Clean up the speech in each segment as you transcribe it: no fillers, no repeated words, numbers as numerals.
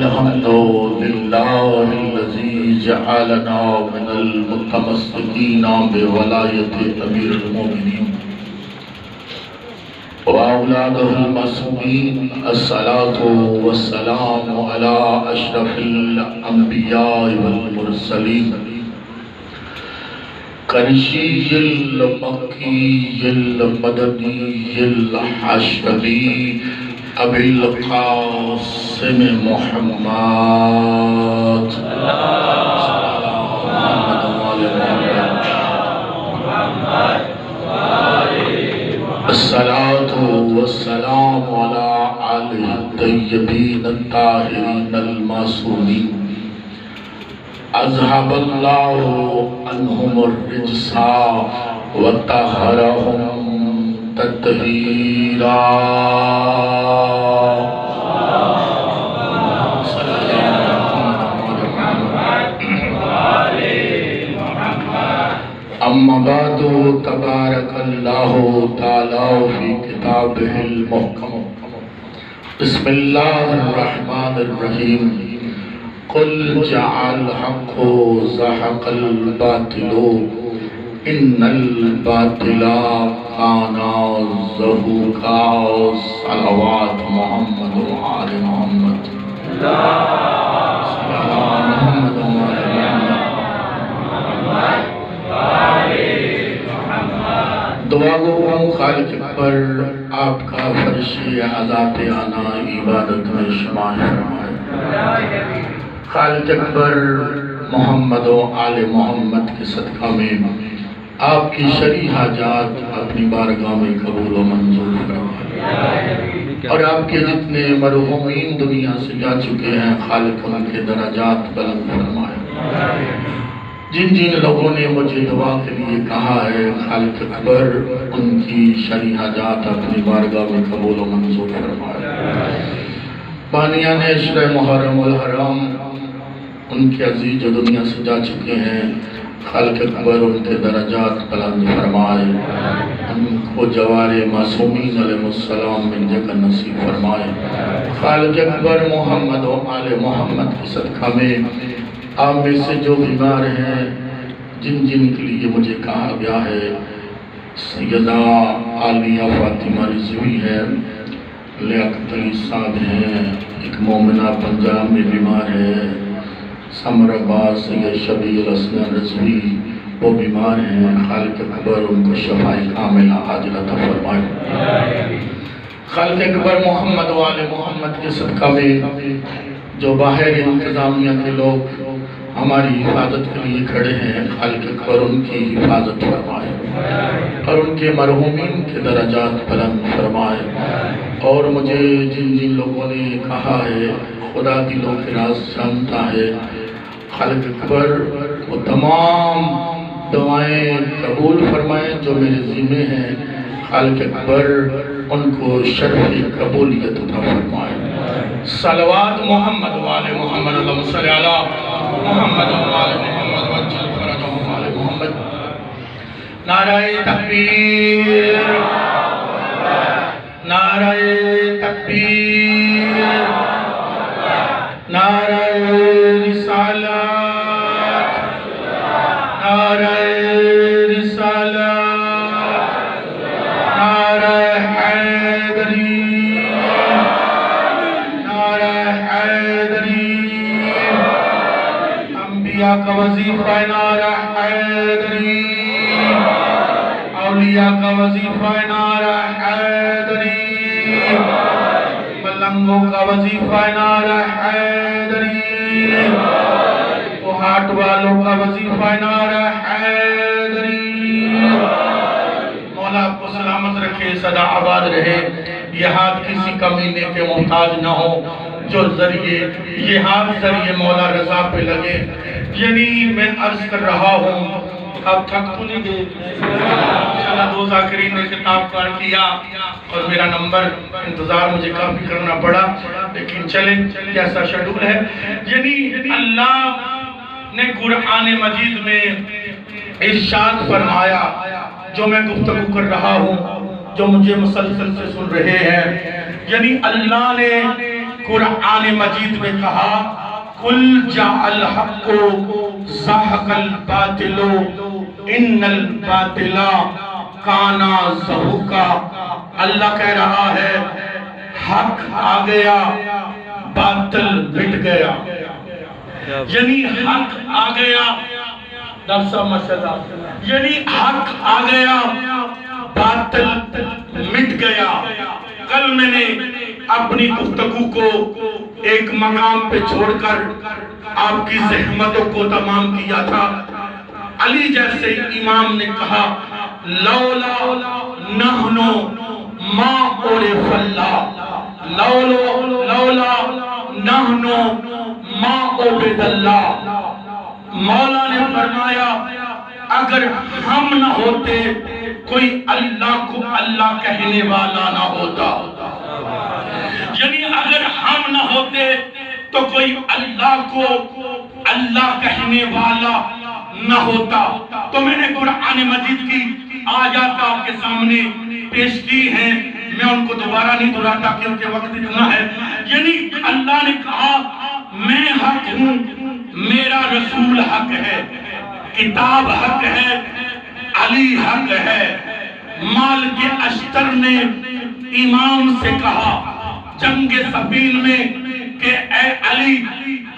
الحمد لله الذي جعلنا من المتمسكين بولاية أمير المؤمنين وأولاده المعصومين. الصلاة والسلام على أشرف الأنبياء والمرسلين قرشي المكي المدني الحاشمي أبي القاسم محمد الصلاة والسلام على آله الطيبين الطاهرين المعصومين. أذهب الله عنهم الرجس وطهرهم تطهيرا. أما بعد تبارك الله تعالى في كتابه المحكم. بسم الله الرحمن الرحيم. قل جاء الحق وزهق الباطل إن الباطل كان زهوقا. صلوات محمد وآل محمد. دعا گو خالق پر آپ کا فرشی عذاب آنا عبادت میں شمار فرمائے. خالق اکبر محمد و آل محمد کے صدقہ میں آپ کی شرعی حاجات اپنی بارگاہ میں قبول و منظور فرمائے. اور آپ کے جتنے مرحومین دنیا سے جا چکے ہیں خالق ان کے درجات بلند فرمائے. جن جن لوگوں نے مجھے دعا کے لیے کہا ہے خالق اکبر ان کی شرعی حاجات اپنی بارگاہ میں قبول و منظور فرمائے. بانیان عشر محرم الحرام ان کے عزیز جو دنیا سے جا چکے ہیں خالق اکبر ان کے درجات بلند فرمائے. ان کو جوار معصومین علیہ السلام من جگہ نصیب فرمائے. خالق اکبر محمد و آل محمد کے صدقہ میں آپ میں سے جو بیمار ہیں جن جن کے لیے مجھے کہا گیا ہے سیدہ عالیہ فاطمہ رضوی ہے، لیاقت علی صاحب ہیں، ایک مومنہ پنجاب میں بیمار ہے، سمر عباس سید شبیع الحسن رضوی وہ بیمار ہیں. خالق اکبر ان کو شفاء کاملہ عاجلہ عطا فرمائے. خالق اکبر محمد و آل محمد کے صدقہ میں جو باہر انتظامیہ کے لوگ ہماری حفاظت کے لیے کھڑے ہیں خالق اکبر ان کی حفاظت فرمائے اور ان کے مرحومین کے درجات بلند فرمائے. اور مجھے جن جن لوگوں نے کہا ہے خدا دلوں کے راز جانتا ہے خالق اکبر وہ تمام دعائیں قبول فرمائیں جو میرے ذمہ ہیں. خالق اکبر ان کو شرف قبولیت عطا فرمائے. صلوات محمد و آل محمد. اللہم صلی علی محمد و آل محمد وجل فرجہم آل محمد. نعرہ تکبیر، نعرہ تکبیر، نعرہ رسالت، نعرہ رسالت، نعرہ حیدری، نعرہ حیدری. انبیاء کا وظیفہ نعرہ حیدری، اولیاء کا وظیفہ نعرہ حیدری، ملنگوں کا وظیفہ نعرہ حیدری، وہ ہاتھ والوں کا وظیفہ نعرہ حیدری. مولا آپ کو سلامت رکھے، سدا آباد رہے. یہ ہاتھ کسی کمینے کے محتاج نہ ہو جو ذریعے یہ ہاتھ ذریعے مولا رضا پہ لگے. یعنی میں عرض کر رہا ہوں اب تھک تو نہیں گئے. دو ذاکرین نے خطاب کار کیا اور میرا نمبر انتظار مجھے کافی کرنا پڑا، لیکن چلیں کیسا شیڈول ہے. یعنی اللہ نے قرآن مجید میں ارشاد فرمایا جو میں گفتگو کر رہا ہوں جو مجھے مسلسل سے سن رہے ہیں. یعنی اللہ نے قرآن مجید میں کہا قل جاء الحق زہق الباطل ان الباطل کان زہوقا. اللہ کہہ رہا ہے حق آ گیا باطل مٹ گیا. یعنی حق آ گیا یعنی حق آ گیا باطل مٹ گیا. کل میں نے اپنی گفتگو کو ایک مقام پہ چھوڑ کر آپ کی زحمتوں کو تمام کیا تھا. علی جیسے امام نے کہا لولا نحنو ما عرف اللہ لولا نحنو ما عبد اللہ. مولا نے فرمایا اگر ہم نہ ہوتے کوئی اللہ کو اللہ کہنے والا نہ ہوتا. یعنی اگر ہم نہ ہوتے تو کوئی اللہ کو اللہ کہنے والا نہ ہوتا. تو میں نے قرآن مجید کی آیات آپ کے سامنے پیش کی ہیں, میں ان کو دوبارہ نہیں دہراتا کیونکہ وقت اتنا ہے. یعنی اللہ نے کہا میں حق ہوں, میرا رسول حق ہے, کتاب حق ہے, علی حق ہے. مالک اشتر نے امام سے کہا جنگ صفین میں کہ اے علی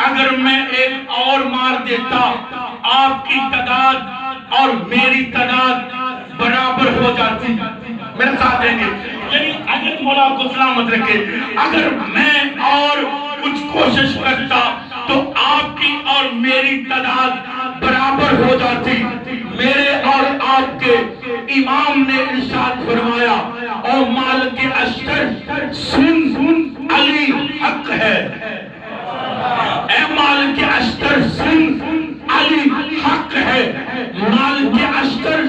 اگر میں ایک اور مار دیتا آپ کی تعداد اور میری تعداد برابر ہو جاتی. میرے ساتھ دیں گے یعنی اگر مولا کو سلامت رکھے اگر میں اور کچھ کوشش کرتا تو آپ کی اور میری تعداد برابر ہو جاتی. میرے اور آپ کے امام نے ارشاد فرمایا او مالک اشتر سن علی حق ہے. اے مالک اشتر سن علی حق ہے. مالک اشتر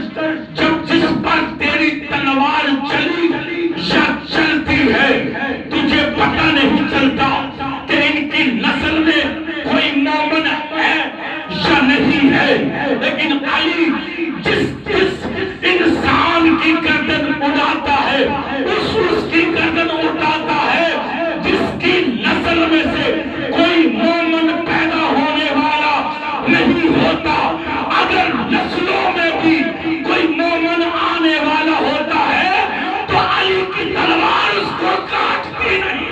جب جس پر تیری تلوار چلی یا چلتی ہے تجھے پتہ نہیں چلتا کہ ان کی نسل میں کوئی مومن ہے یا نہیں ہے. لیکن علی جس انسان کی گردن اڑاتا ہے اس کی گردن اڑاتا ہے جس کی نسل میں سے کوئی مومن پیدا ہونے والا نہیں ہوتا. اگر نسلوں میں بھی کوئی مومن آنے والا ہوتا ہے تو علی کی تلوار اس کو کاٹتی نہیں.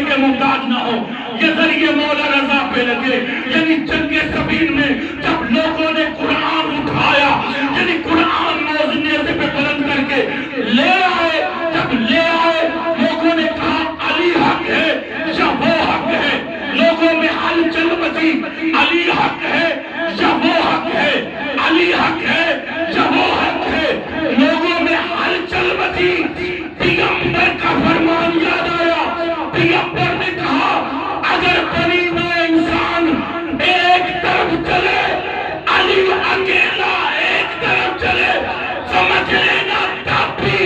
کے محتاج نہ ہو, یہ ذریعے مولا رضا پہ لگے. یعنی جنگ صفین میں جب لوگوں نے قرآن اٹھایا یعنی قرآن موزنے سے پہ بلند کر کے لے آئے, جب لے آئے لوگوں نے کہا علی حق ہے یا وہ حق ہے. لوگوں میں ہلچل مچی علی حق ہے یا وہ حق ہے, علی حق ہے یا وہ حق ہے. لوگوں میں ہلچل مچی. پیغمبر کا فرمان یاد آیا. پیغمبر نے کہا اگر بنی نو انسان ایک طرف چلے علی اکیلا ایک طرف چلے سمجھ لینا تب بھی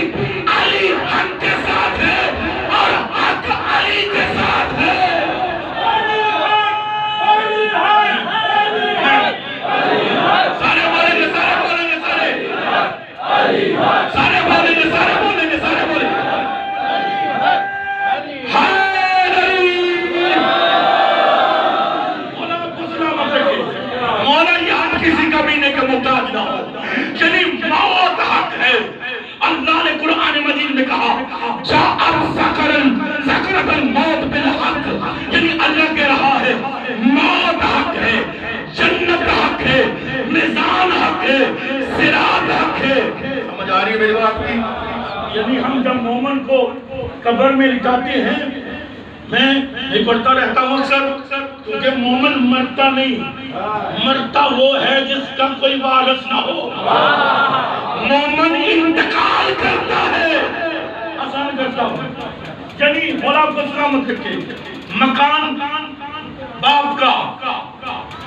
علی حق کے ساتھ ہے اور حق علی کے ساتھ ہے. سارے بولیں گے سارے بولیں گے سارے بولیں گے سارے بولیں گے سارے بولیں گے. کسی کمینے کے محتاج نہ ہو. یعنی موت حق ہے. اللہ نے قرآن مجید میں کہا جاءت سکرۃ الموت بالحق. یعنی اللہ کہہ رہا ہے موت حق ہے, جنت حق ہے, میزان حق ہے, صراط حق ہے. سمجھ آ رہی ہے میری بات کی؟ یعنی ہم جب مومن کو قبر میں لٹاتے ہیں, میں یہ پڑھتا رہتا ہوں اکثر کیونکہ مومن مرتا نہیں, مرتا وہ ہے جس کا کوئی وارث نہ ہو. مومن انتقال کرتا ہے. آسان کرتا ہوں یعنی مولا کو سلامت رکھے. مکان باپ کا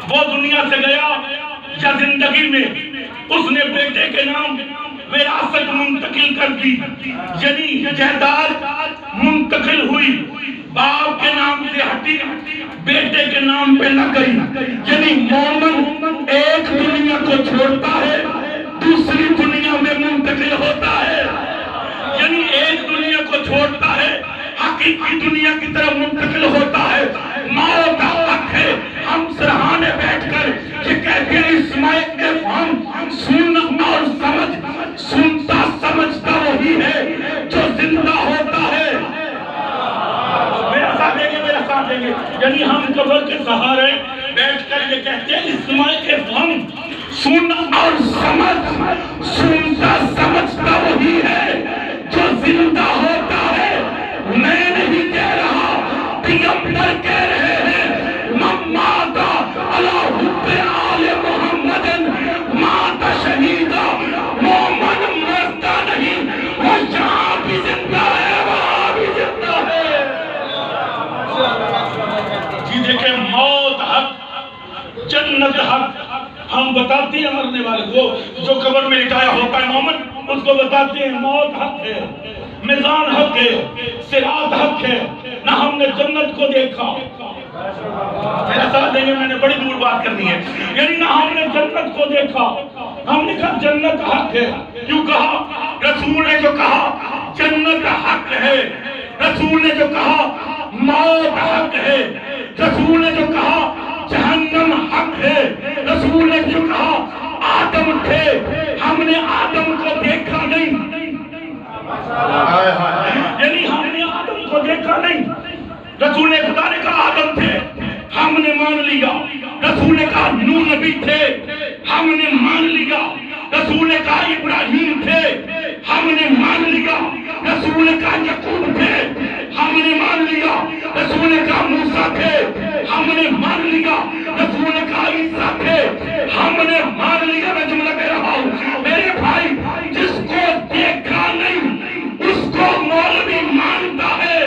وہ دنیا سے گیا یا زندگی میں اس نے بیٹے کے نام وراثت منتقل کر دی. یعنی جائیداد منتقل ہوئی, باپ کے نام سے ہٹی بیٹے کے نام پہ نہ گئی. یعنی مومن ایک دنیا کو چھوڑتا ہے دوسری دنیا میں میں منتقل ہوتا ہے، یعنی ایک دنیا کو چھوڑتا ہے، حقیقی دنیا کی طرف منتقل ہوتا ہے۔ موت حق ہے۔ ہم سرہانے بیٹھ کر یہ کہتے ہیں اسماعیل افہام، سننا اور سمجھ، سنتا سمجھتا وہی ہے جو زندہ ہوتا ہے۔ میرا ساتھ دیں گے، میرا ساتھ دیں گے، یعنی ہم قبر کے سہارے بیٹھ کر یہ کہتے ہیں اسماعیل افہام، سننا اور سمجھ، سنتا سمجھتا وہی ہے جو زندہ ہوتا ہے۔ میں نہیں کہہ رہا، پیغمبر کہہ رہے ہیں، مات علی حب آل محمد مات شہیدا، مومن مرتا نہیں، وہ جہاں بھی زندہ ہے وہاں بھی زندہ ہے۔ جی دیکھیں، موت حق، جنت حق، ہم بتاتے ہیں مرنے والے کو، جو قبر میں لٹایا ہوتا ہے مومن، اس کو بتاتے ہیں موت حق ہے، میزان حق ہے، صراط حق ہے۔ نہ ہم نے جنت کو دیکھا، میرا ساتھ دیں گے، میں نے بڑی دور بات کرنی ہے، یعنی نہ ہم نے جنت کو دیکھا، ہم نے کہا جنت حق ہے۔ کیوں کہا؟ رسول نے جو کہا جنت حق ہے، رسول نے جو کہا موت حق ہے، رسول نے جو کہا جہنم حق ہے، رسول نے جو کہا آدم تھے، ہم نے آدم کو دیکھا نہیں، یعنی ہم نے آدم کو دیکھا نہیں۔ رسول خدا نے کہا آدم تھے، ہم نے مان لیا۔ رسول نے کہا نوح نبی تھے، ہم نے مان لیا۔ رسول نے کہا ابراہیم تھے، ہم نے مان لیا۔ رسول نے کہا یعقوب تھے، ہم نے مان لیا۔ رسول نے کہا موسیٰ تھے، ہم نے مان لیا۔ رسول نے کہا عیسیٰ تھے، ہم نے مان لیا۔ میں جملہ کہہ رہا ہوں میرے بھائی، جس کو دیکھا نہیں اس کو مولوی مانتا ہے۔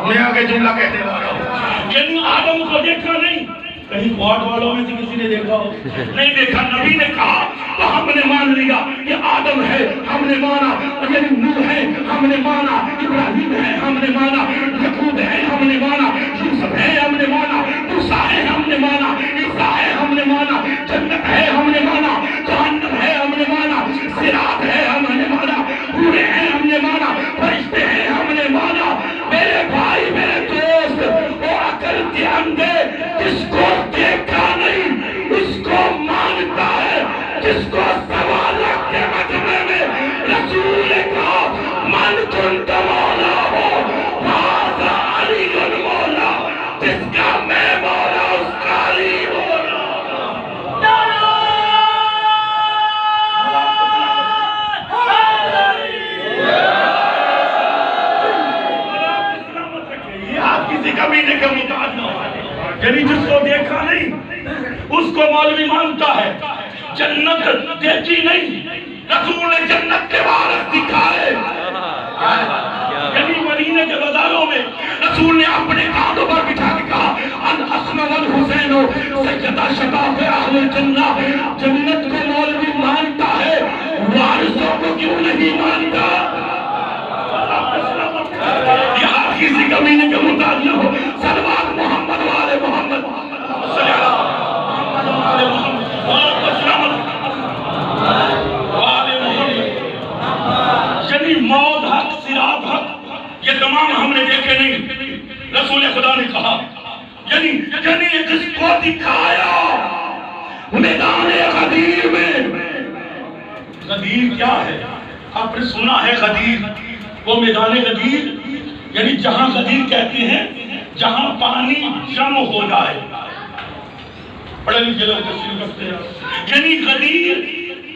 میں آگے جملہ کہتے رہا ہوں، یعنی آدم کو دیکھا نہیں، کہیں کوارٹ والوں میں سے کسی نے دیکھا ہو؟ نہیں دیکھا۔ نبی نے کہا تو ہم نے مان لیا، یہ آدم ہے ہم نے مانا، یعنی نوح ہے ہم نے مانا، ابراہیم ہے ہم نے مانا، یعقوب ہے ہم نے مانا، یوسف ہے ہم نے مانا، موسیٰ ہے ہم نے مانا، عیسیٰ ہے ہم نے مانا، جنت ہے ہم نے مانا، جہنم ہے ہم نے مانا، صراط ہے ہم نے مانا، حوریں ہیں ہم نے مانا، فرشتے ہیں ہم نے مانا۔ میرے بھائی میرے دوست، وہ عقل کے اندھے جس کو دیکھا نہیں اس کو مانتا ہے، جس کو سوالات کے مجمع میں رسول نے کہا من کنت مولا ہو فہذا علی المولا، جس کا میں مولا اس کا علی مولا۔ یہ آپ کسی کمینے کے محتاج نہ ہو، یعنی جس کو دیکھا نہیں اس کو مولوی مانتا ہے۔ جنت دیکھی نہیں، رسول نے جنت کے وارث دکھائے، یعنی مدینے کے بازاروں میں رسول نے اپنے کاندھوں پر بٹھا کے کہا الحسن والحسین سیدہ شباب اہل الجنہ۔ جنت کو مولوی مانتا ہے، وارثوں کو کیوں نہیں مانتا؟ یہاں کسی کمینے کے محتاج نہ ہو، صلوات محمد والے محمد صلی اللہ علیہ محمد والے محمد۔ یعنی موت حق، صراط حق، یہ تمام ہم نے دیکھے نہیں، رسول خدا نے کہا، یعنی جس کو دکھایا میدان غدیر میں۔ غدیر کیا ہے؟ آپ نے سنا ہے غدیر، وہ میدان غدیر یعنی جہاں غدیر کہتے ہیں جہاں پانی جم ہو جائے، پڑھے لکھے لوگ تفسیر کرتے ہیں، یعنی غدیر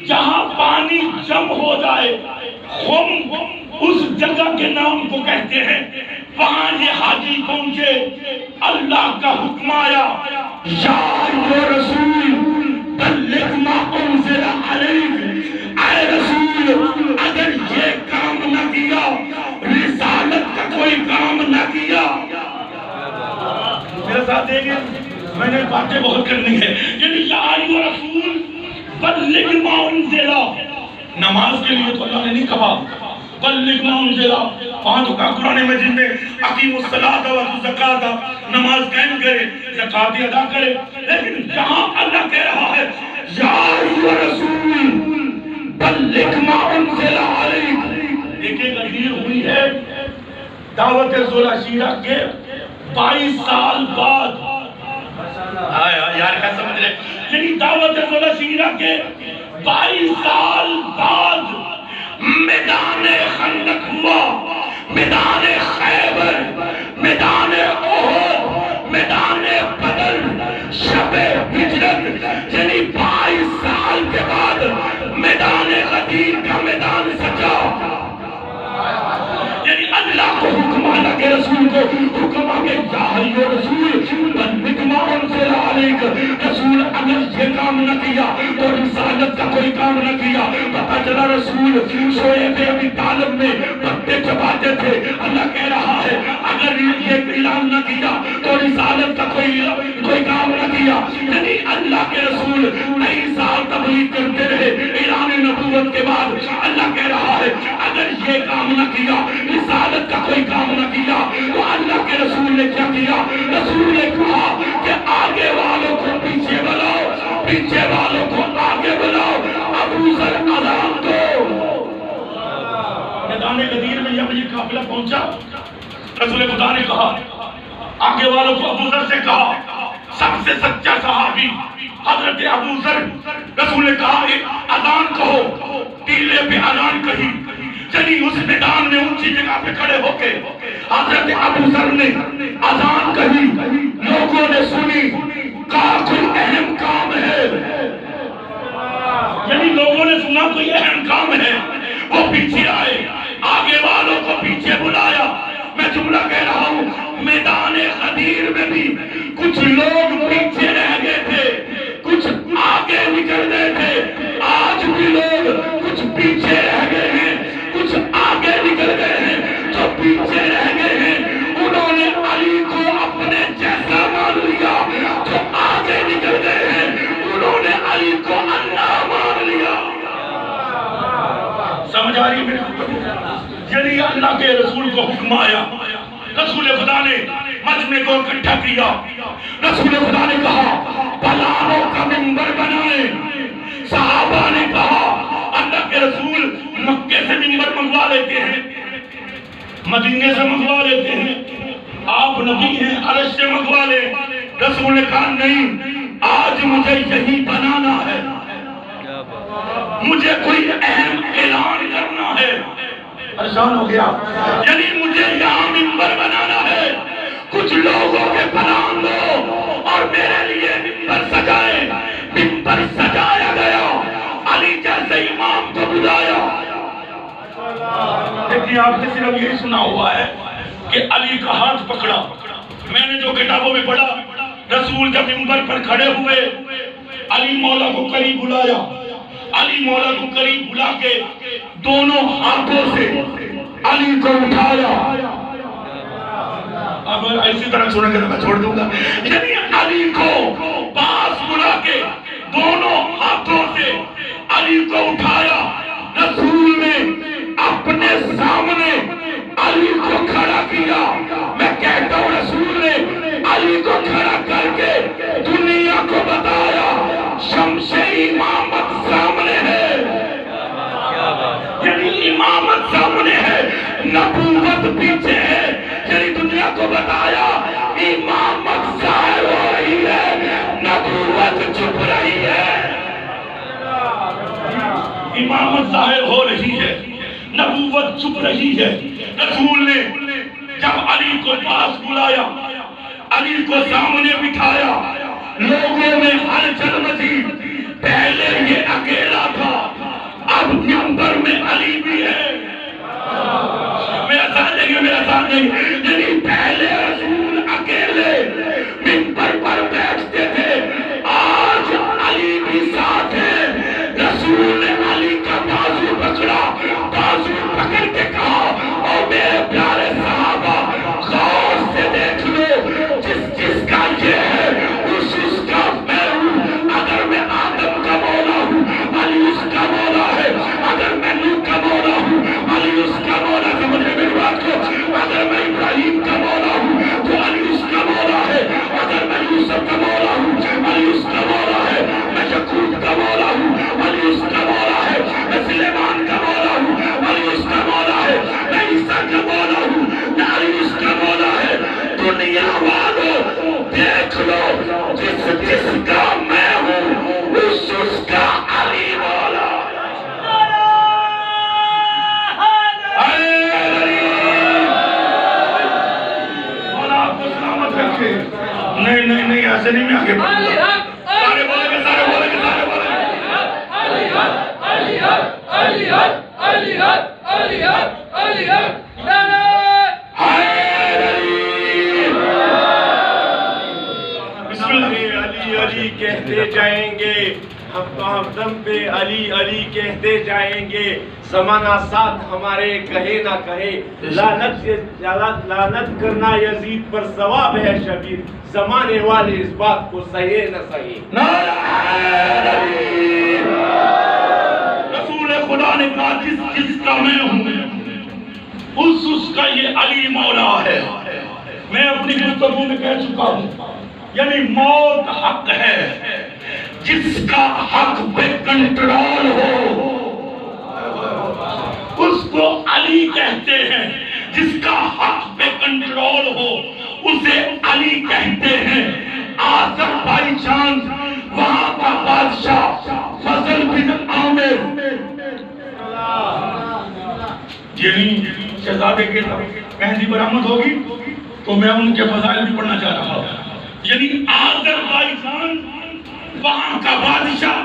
جہاں پانی جم ہو جائے، خم اس جگہ کے نام کو کہتے ہیں۔ وہاں یہ حاجی پہنچے، اللہ کا حکم آیا یا ایھا رسول بلغ ما انزل علیک، اے رسول اگر یہ کام نہ کیا، رسالت کا کوئی کام نہ کیا، میرے ساتھ دیں گے، میں نے باتیں بہت کرنی ہے، یعنی یا ایھا رسول بلغ ما انزل، نماز کے لیے تو اللہ نے نہیں کہا بلغ ما انزل، 5 کا قرآن مجید میں اقیم الصلاۃ وآتوا الزکاۃ، نماز قائم کرے، زکات ادا کرے، لیکن جہاں اللہ کہہ رہا ہے یا ایھا رسول بلغ ما انزل علیک. دیکھیں غدیر ہوئی ہے دعوت ذوالعشیرہ کے 22 سال بعد. یار کیا سمجھ رہے؟ یعنی دعوت ذوالعشیرہ کے 22 سال بعد میدان خندق ہوا، میدان خیبر، میدان احد، میدان بدر، شب ہجرت، یعنی 22 سال کے بعد میدان غدیر کا میدان سجا. یعنی اللہ کو حکم آ کہ رسول کو حکم آ کہ یا ایھا رسول بلغ ما انزل علیک. رسول اگر یہ کام نہ کیا تو رسالت کا کوئی کام نہ کیا. پتہ چلا رسول سوئے تھے ابھی طالب میں پتے چباتے تھے. اللہ کہہ رہا ہے اگر یہ اعلان نہ کیا تو رسالت کا کوئی کام نہ کیا. یعنی اللہ کے رسول 23 سال تبلیغ کرتے رہے اعلان نبوت کے بعد. اللہ کہہ رہا ہے اگر یہ کام نہ کیا، رسالت کا کوئی کام نہ کیا، تو اللہ کے رسول نے کیا کیا؟ رسول نے کہا کہ آگے والوں کو پیچھے بلاؤ، پیچھے والوں کو آگے بلاؤ. ابو ذر اذان دو. میدان غدیر میں جب یہ قافلہ پہنچا رسول خدا نے کہا آگے والوں کو، ابو ذر سے کہا سب سے سچا صحابی حضرت ابو ذر، رسول نے کہا اذان کہو. ٹیلے پہ اذان کہی. چلی اس میدان میں اونچی جگہ پہ کھڑے ہو کے حضرت ابو ذر نے اذان کہی. لوگوں نے سنی، کہا کوئی اہم کام ہے. یعنی لوگوں نے سنا کوئی اہم کام ہے. وہ پیچھے آئے، آگے والوں کو پیچھے بلایا. میں جملہ کہہ رہا ہوں میدان غدیر میں بھی کچھ لوگ پیچھے رہ گئے تھے، کچھ آگے نکل گئے تھے. آج بھی لوگ کچھ پیچھے رہ گئے ہیں، کچھ آگے نکل گئے ہیں. جو پیچھے رہ گئے ہیں انہوں نے علی کو اپنے جیسا مان لیا. جو آگے نکل گئے ہیں انہوں نے علی کو اللہ مان لیا. سمجھ آ رہی ہے؟ یعنی اللہ کے رسول کو حکم آیا، رسول خدا نے مجمع کو اکٹھا کیا. رسول خدا نے کہا پلانوں کا منبر بنائیں. صحابہ نے کہا اللہ کے رسول مکے سے منبر منگوا لیتے ہیں، مدینے سے منگوا لیتے ہیں، آپ نبی ہیں عرش سے منگوا لیں. رسول نے کہا نہیں، آج مجھے یہی بنانا ہے، مجھے کوئی اہم اعلان کرنا ہے. پریشان ہو گیا. یعنی مجھے یہاں منبر بنانا ہے، کچھ لوگوں کے پلان دو اور میرے لیے منبر سجائے. منبر سجایا گیا، علی جیسے امام کو بلایا. دیکھیں آپ نے صرف یہی سنا ہوا ہے کہ علی کا ہاتھ پکڑا. میں نے جو کتابوں میں پڑھا رسول جب منبر پر کھڑے ہوئے علی مولا کو قریب بلایا. علی مولا کو قریب بلا کے دونوں ہاتھوں سے علی کو اٹھایا. اب ایسی طرح سنیں گے تو میں چھوڑ دوں گا. یعنی علی کو پاس بلا کے دونوں ہاتھوں سے علی کو اٹھایا. رسول نے اپنے سامنے علی کو کھڑا کیا. میں کہتا ہوں رسول نے علی کو کھڑا کر کے دنیا کو بتایا شمس امامت سامنے ہے. یعنی امامت سامنے ہے، نبوت پیچھے ہے. یعنی دنیا کو بتایا امامت ظاہر ہو رہی ہے، نبوت چھپ رہی ہے. امامت ظاہر ہو رہی ہے، نبوت چھپ رہی ہے. رسول نے جب علی کو پاس بلایا، علی کو سامنے بٹھایا، لوگوں میں ہلچل مچی. پہلے یہ اکیلا تھا، اب منبر میں علی بھی ہے. میرا ساتھ دیکھیں، میرا ساتھ دیکھیں. یعنی پہلے رسول اکیلے منبر پر بیٹھتے تھے، آج علی بھی ساتھ ہے. رسول نے علی کا بازو پکڑا، بازو پکڑ کے کہا او میرے پیارے صحابہ غور سے دیکھ لو، جس کا یہ ہے اس کا میں ہوں. اگر میں آدم کا مولا ہوں علی اس کا مولا ہے، اگر میں نوح کا مولا ہوں علی اس کا مولا. سمجھے میری بات کو؟ اگر میں ایسے نہیں میں آگے بڑھوں گا. سارے بولیں گے سارے بولیں گے سارے بولیں گے. علی حق علی حق علی حق علی حق علی حق علی حق نعرہ حیدر علی. بسم اللہ. علی علی کہتے جائیں گے ہم تو ہم دم پہ علی علی کہتے جائیں گے. زمانہ ساتھ ہمارے کہے نہ کہے لعنت کرنا یزید پر ثواب ہے شبیر. زمانے والے اس بات کو سہے نہ سہے. رسول خدا نے کہا جس کا میں ہوں اس کا یہ علی مولا ہے. میں اپنی گفتگو میں کہہ چکا ہوں یعنی موت حق ہے. جس کا حق پہ کنٹرول ہو اس کو علی کہتے ہیں. جس کا حق پہ کنٹرول ہو اسے علی کہتے ہیں. آذربائیجان وہاں کا بادشاہ فضل بن عامر یعنی شہزادے کے مہندی برآمد ہوگی تو میں ان کے فضائل بھی پڑھنا چاہ رہا ہوں. یعنی آذربائیجان وہاں کا بادشاہ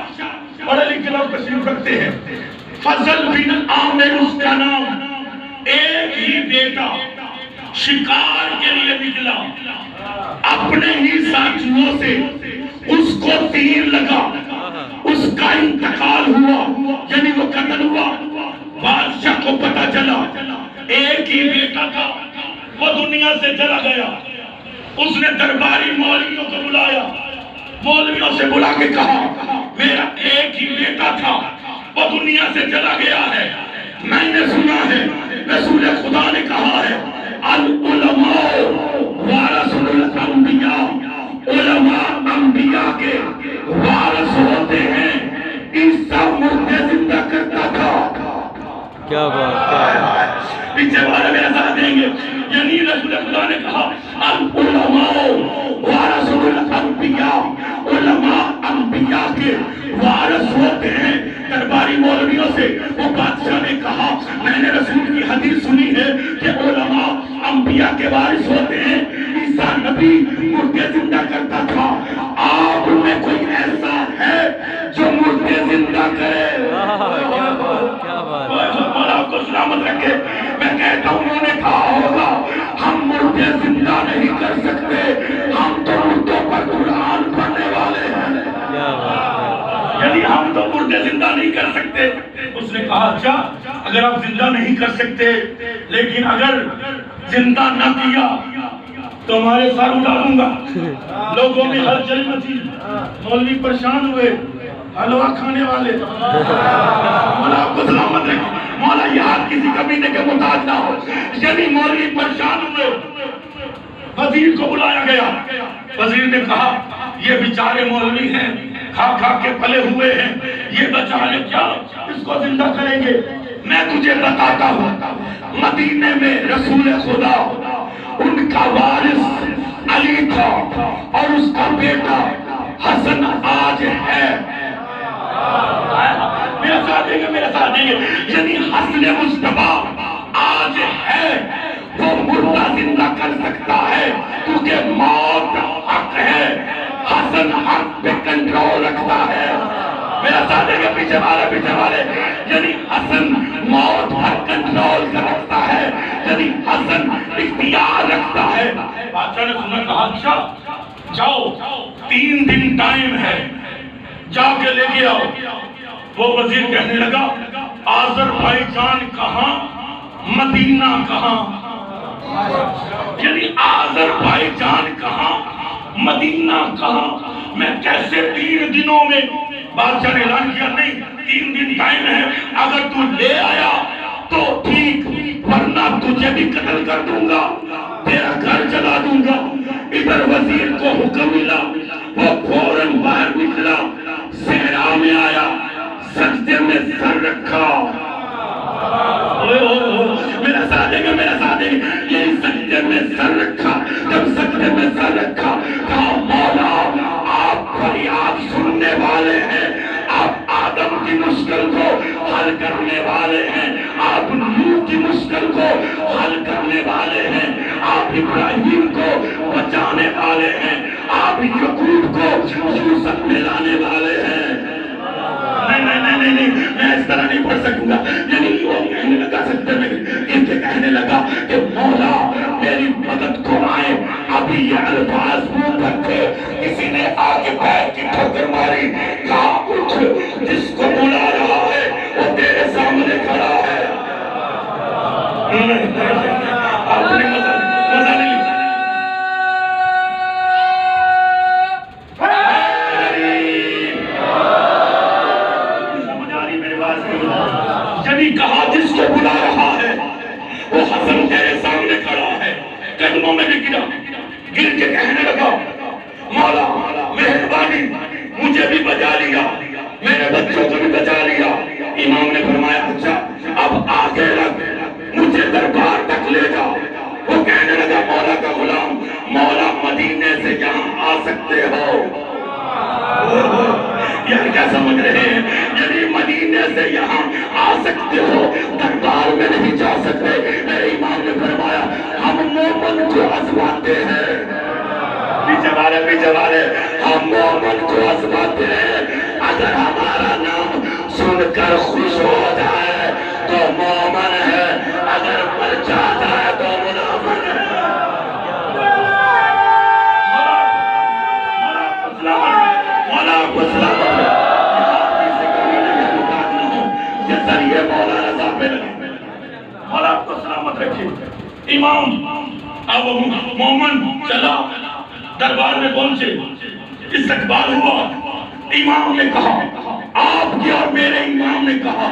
پڑھے لکھے لوگ تشریف رکھتے ہیں. فضل بن عامر اس کا نام. ایک ہی بیٹا شکار کے لیے نکلا. اپنے ہی ساتھیوں سے اس کو تیر لگا. اس کا انتقال ہوا یعنی وہ قتل ہوا. بادشاہ کو پتہ چلا ایک ہی بیٹا تھا وہ دنیا سے چلا گیا. اس نے درباری مولویوں کو بلایا. مولویوں سے بلا کے کہا میرا ایک ہی بیٹا تھا وہ دنیا سے چلا گیا ہے. میں نے سنا ہے رسول خدا نے کہا ہے العلماء وارث الانبیاء. علماء انبیاء کے وارث ہوتے ہیں. عیسیٰ مردے زندہ کرتا تھا. کیا بات ہے. پیچھے والے میرے ساتھ دیں گے. یعنی رسول خدا نے کہا العلماء وارث الانبیاء. علماء انبیاء کے وارث ہوتے ہیں. درباری مولویوں سے وہ بادشاہ نے کہا میں نے رسول کی حدیث سنی ہے کہ علماء انبیاء کے وارث ہوتے ہیں. عیسیٰ نبی مردے زندہ کرتا تھا. آپ میں کوئی ایسا ہے جو مردے زندہ کرے؟ آپ کو سلامت رکھے. میں کہتا ہوں انہوں نے کہا ہوگا ہم مردے زندہ نہیں کر سکتے. ہم تو مردوں پر قرآن پڑھنے والے ہیں. یعنی ہم تو مردے زندہ نہیں کر سکتے. اس نے کہا اچھا اگر آپ زندہ نہیں کر سکتے لیکن اگر زندہ نہ کیا تو ہمارے سر اٹھا دوں گا. لوگوں میں ہلچل مچی. مولوی پریشان ہوئے. حلوہ کھانے والے. مولا آپ کو سلامت رکھے. مولا یہ ہاتھ کسی کمینے کے محتاج نہ ہو. یعنی مولوی پریشان ہوئے. وزیر کو بلایا گیا. وزیر نے کہا یہ بیچارے مولوی ہیں کھا کھا کے پلے ہوئے ہیں. یہ بیچارے کیا اس کو زندہ کریں گے؟ میں تجھے بتاتا ہوں مدینے میں رسول خدا ان کا وارث علی تھا اور اس کا بیٹا حسن آج ہے. میرے ساتھ دیں گے میرے ساتھ دیں گے. یعنی حسن مصطفیٰ آج ہے. وہ مردہ زندہ کر سکتا ہے کیونکہ موت حق ہے. حسن حق پہ کنٹرول رکھتا ہے. میرا ساتھ دیں گے پیچھے والے. یعنی حسن موت پر کنٹرول کر رکھتا ہے. یعنی حسن اختیار رکھتا ہے. بادشاہ نے سنا کہا اچھا جاؤ 3 دن ٹائم ہے جا کے لے کے آؤ. وہ وزیر کہنے لگا آذربائیجان کہاں مدینہ کہاں. یعنی آذربائیجان کہاں مدینہ کہاں. میں کیسے 3 دنوں میں. بادشاہ نے اعلان کیا نہیں 3 دن ٹائم ہے. اگر تو لے آیا تو ٹھیک ورنہ تجھے بھی قتل کر دوں گا تیرا گھر جلا دوں گا. ادھر وزیر کو حکم ملا. وہ فوراً باہر نکلا صحرا میں آیا سجدے میں سر رکھا. میرا ساتھ دے گا میرا ساتھ دے گا. یہ سجدے میں سر رکھا. جب سجدے میں سر رکھا کہا مولا آپ فریاد سننے والے ہیں. آپ آدم کی مشکل کو حل کرنے والے ہیں. آپ نوح کی مشکل کو حل کرنے والے ہیں. آپ ابراہیم کو بچانے والے ہیں. آپ یعقوب یوسف میں لانے والے ہیں۔ نہیں، میں اس طرح نہیں پڑھ سکوں گا۔ یعنی وہ کہنے لگا سکتے میں ان کے کہنے لگا کہ مولا میری مدد کو آئے۔ ابھی یہ الفاظ منہ پر تھے، کسی نے آگے پیر کی ٹھوکر ماری، کہا اٹھ، جس کو بلا رہا ہے وہ تیرے سامنے کھڑا ہے۔ آپ نے مزہ نہیں لیا۔ یعنی کہا جس کو بلا رہا ہے وہ حسن تیرے سامنے کھڑا ہے۔ قدموں میں بھی گرا، گر کے کہنے لگا مولا مہربانی، مجھے بھی بچا لیا، میرے بچوں کو بھی بچا لیا۔ امام نے فرمایا اچھا اب آگے لگ، مجھے دربار تک لے جا۔ وہ کہنے لگا مولا کا غلام، مولا مدینے سے یہاں آ سکتے ہو؟ یار کیا سمجھ رہے ہیں؟ یعنی مدینے سے یہاں آ سکتے ہو، دربار میں نہیں جا سکتے۔ میرے امام نے فرمایا ہم مومن کو آزماتے ہیں، پیچھے والے ہم مومن کو آزماتے ہیں۔ اگر ہمارا نام سن کر خوش ہو جائے تو مومن ہے، اگر مر جاتا ہے تو منافق ہے۔ مولا کو سلامت ہے، یہ مولا رضا پہ لگے، مولا کو سلامت رکھے۔ امام اب مومن چلا، دربار میں پہنچے، استقبال ہوا۔ امام نے کہا آپ کی اور میرے امام نے کہا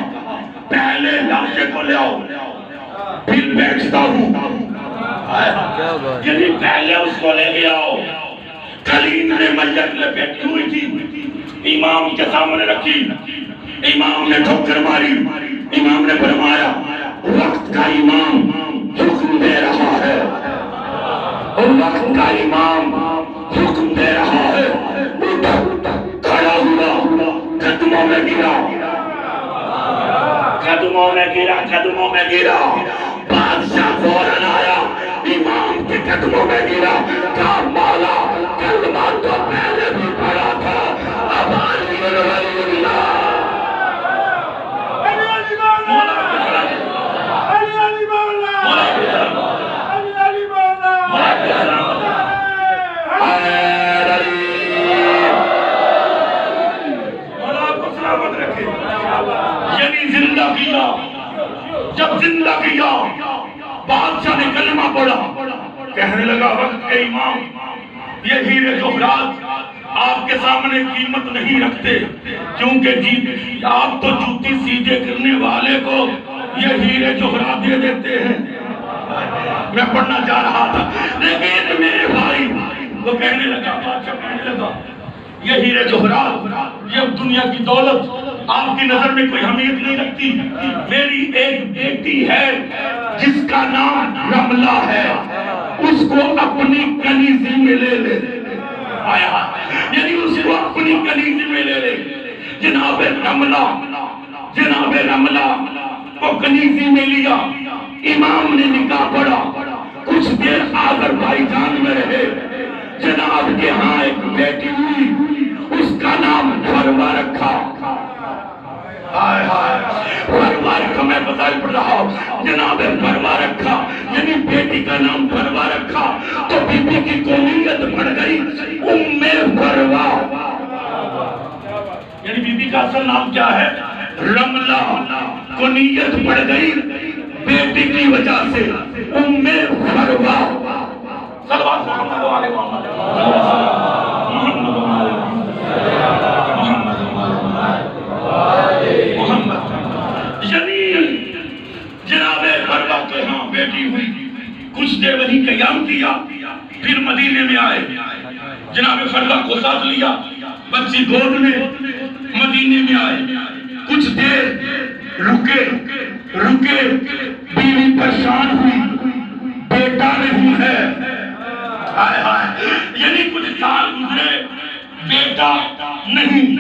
پہلے لاشے کو لے آؤ پھر بیچتا ہوں۔ یعنی پہلے اس کو لے لے آؤ۔ کلیم نے میت لپیٹی ہوئی تھی، امام کے سامنے رکھی، امام نے ٹھوکر ماری۔ امام نے فرمایا وقت کا امام حکم دے رہا ہے، وقت کا امام حکم دے رہا ہے۔ کھڑا ہوا، قدموں میں گرا، قدموں میں گرا۔ بادشاہ فوراً آیا، امام کے قدموں میں گرا، کہا مولا کلمہ تو پہلے بھی پڑھا تھا، اب علی اللہ۔ یعنی زندہ کیا، جب زندہ کیا بادشاہ نے کلمہ پڑھا، کہنے لگا وقت کے امام یہ ہیرے جوہرات آپ کے سامنے قیمت نہیں رکھتے، کیونکہ آپ تو جوتی سیدھے کرنے والے کو یہ ہیرے جوہرات دے دیتے ہیں۔ میں پڑھنا چاہ رہا تھا لیکن میرے بھائی وہ کہنے لگا، بادشاہ کہنے لگا یہ ہیرے جوہرات، یہ دنیا کی دولت آپ کی نظر میں کوئی اہمیت نہیں رکھتی۔ میری ایک بیٹی ہے جس کا نام رملہ ہے، اس کو اپنی کنیزی میں لے لے۔ یعنی اس کو اپنی کنیزی میں لے لے۔ جناب رملہ کو کنیزی میں لیا، امام نے نکاح پڑھا، کچھ دیر آذربائیجان میں رہے، جناب کے ہاں ایک بیٹی ہوئی، اس کا نام فروا رکھا۔ فروا رکھا، میں بتائی پڑھ رہا ہوں، جناب فروا رکھا، یعنی بیٹی کا نام فروا رکھا تو بی بی کی کنیت پڑ گئی ام فروا۔ یعنی بی بی کا اصل نام کیا ہے؟ رملہ۔ کنیت پڑ گئی بیٹی کی وجہ سے ام فروا۔ صلوات محمد و آل محمد۔ جناب فروا کے ہاں بیٹی ہوئی، کچھ دیر وہیں قیام کیا، پھر مدینے میں آئے، جناب فروا کو ساتھ لیا، بچی گود میں، مدینے میں آئے، کچھ دیر رکے، بیوی پریشان ہوئی، بیٹا نہیں ہے، یعنی کچھ سال گزرے، بیٹا نہیں۔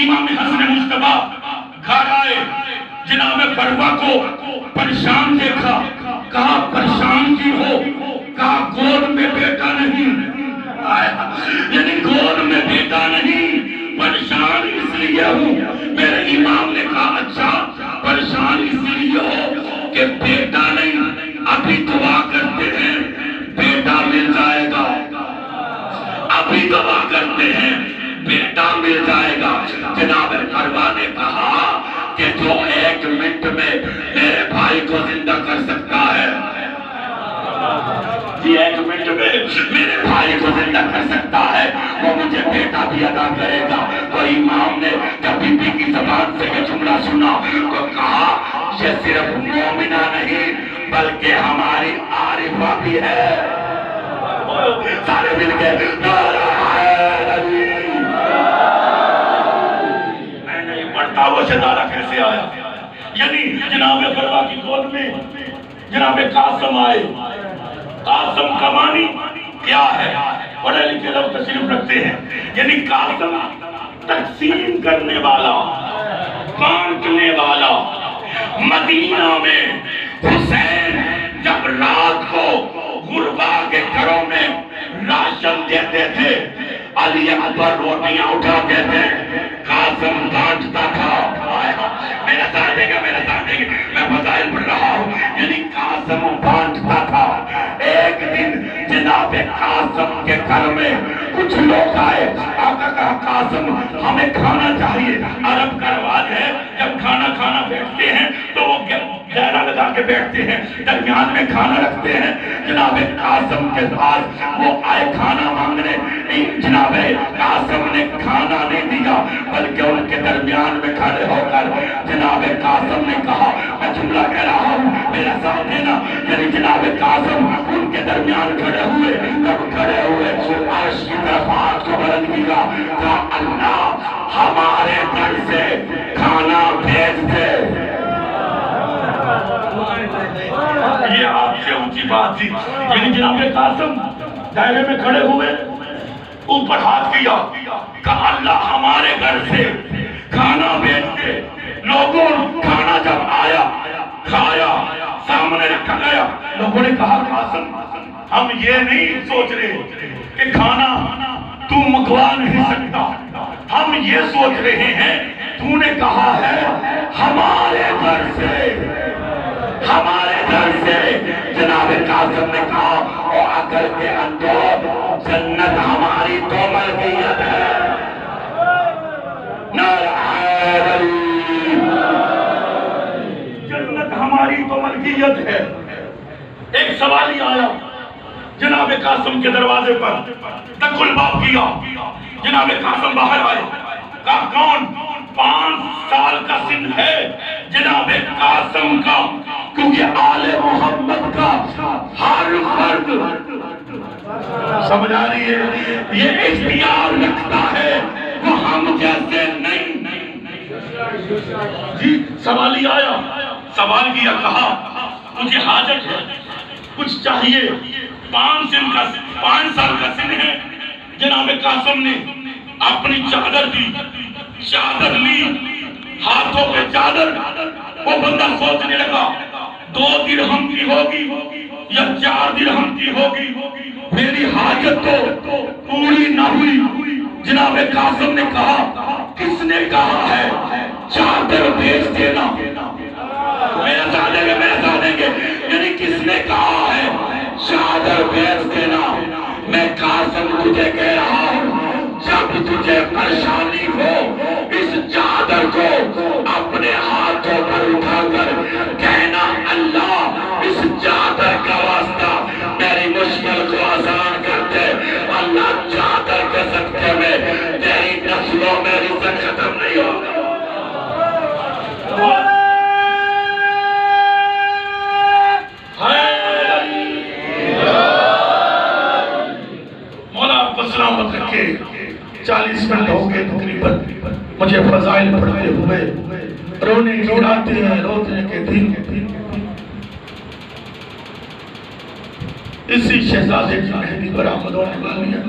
امام حسن مصطفیٰ گھر آئے، جناب فروا کو پریشان دیکھا، کہا پریشان کی ہو؟ کہا گود میں بیٹا نہیں، یعنی گود میں بیٹا نہیں، پریشان اس لیے ہوں۔ میرے امام نے کہا اچھا پریشان اس لیے ہو کہ بیٹا نہیں، ابھی دعا کرتے ہیں بیٹا مل جائے گا، ابھی دعا کرتے ہیں بیٹا مل جائے گا۔ جناب مروا نے کہا کہ جو 1 منٹ میں میرے بھائی کو زندہ کر سکتا ہے، جی 1 منٹ میں میرے بھائی کو زندہ کر سکتا ہے، وہ مجھے بیٹا بھی عطا کرے گا۔ تو امام نے جب بی بی کی زبان سے یہ جملہ سنا تو کہا یہ صرف مومنہ نہیں بلکہ ہماری عارفہ بھی ہے۔ سارے مل کے نعرہ حیدری۔ میں نہیں پڑھتا وہ ستارہ کیسے آیا، یعنی جناب فروا کی گود میں جناب قاسم آئے۔ قاسم کا معنی کیا ہے؟ پڑھے لکھے لوگ تشریف رکھتے ہیں، یعنی قاسم تقسیم کرنے والا، بانٹنے والا۔ مدینہ میں حسین جب رات کو غربا کے گھروں میں راشن دیتے تھے، علی اکبر روٹیاں اٹھاتے تھے، قاسم بانٹتا تھا۔ میرا ساتھ دے گا، میرا ساتھ دے گا، میں فضائل پڑھ رہا ہوں، یعنی قاسم بانٹتا تھا۔ ایک دن جناب قاسم کے گھر میں کچھ لوگ آئے، آقا کہا قاسم ہمیں کھانا چاہیے۔ عرب کا رواج ہے جب کھانا بیٹھتے ہیں تو وہ گہرا لگا کے بیٹھتے ہیں، درمیان میں کھانا رکھتے ہیں۔ جناب قاسم کے پاس وہ آئے کھانا مانگنے، جناب قاسم نے کھانا نہیں دیا بلکہ ان کے درمیان میں کھڑے ہو کر جناب قاسم نے کہا، میں جملہ کہہ رہا ہوں میرا ساتھ دینا، یعنی جناب قاسم ان کے درمیان کھڑے ہوئے، جب کھڑے ہوئے عرش کی طرف ہاتھ کو بلند کیا، کہا اللہ ہمارے گھر سے کھانا بھیج دے۔ یہ آپ سے اونچی بات تھی، یعنی جناب قاسم دائرے میں کھڑے ہوئے، اوپر ہاتھ کیا، کہا اللہ ہمارے گھر سے کھانا بھیج دے۔ لوگوں کھانا جب آیا، کھایا، سامنے رکھا گیا، لوگوں نے کہا قاسم ہم یہ نہیں سوچ رہے کہ کھانا تو منگوا نہیں سکتا، ہم یہ سوچ رہے ہیں تو نے کہا ہے ہمارے گھر سے۔ جناب قاسم نے کہا او عقل کے اندر جنت ہماری تو ملکیت ہے۔ نعرہ حیدری، جنت ہماری تو ملکیت ہے۔ ایک سوال ہی آیا جناب قاسم کے دروازے پر، دق الباب کیا، جناب قاسم باہر آئے، کہا کون؟ 5 سال کا سن ہے جناب قاسم کا، کیونکہ آل محمد کا ہر فرد سمجھ آ رہی ہے یہ اختیار رکھتا ہے، وہ ہم جیسے نہیں۔ جی سوال ہی آیا، سوال کیا، کہا مجھے حاجت ہے، کچھ چاہیے، 5 سال کا سن ہے۔ جناب قاسم نے اپنی چادر دی، چادر لی، ہاتھوں پہ چادر، وہ بندہ سوچنے لگا 2 درہم کی ہوگی یا 4 درہم کی ہوگی، میری حاجت تو پوری نہ ہوئی۔ جناب قاسم نے کہا کس نے کہا ہے چادر بھیج دینا؟ میرا ساتھ دیں گے، میرا ساتھ دیں گے، یعنی کس نے کہا ہے چادر بھیج دینا؟ میں قاسم تجھے کہہ رہا ہوں جب تجھے پریشانی ہو اس چادر کو اپنے ہاتھوں پر اٹھا کر کہنا اللہ اس چادر کا واسطہ میری مشکل کو آسان کر دے۔ اللہ چادر کے صدقے میں تیری نسلوں میں رزق ختم نہیں ہوگا۔ مولا آپ کو سلامت رکھے۔ 40 منٹ ہو گئے تقریباً مجھے فضائل پڑھتے ہوئے، رونے کی راتیں ہیں، رونے کے دن، اسی شہزادے کی مہدی برآمد ہونے والی ہے۔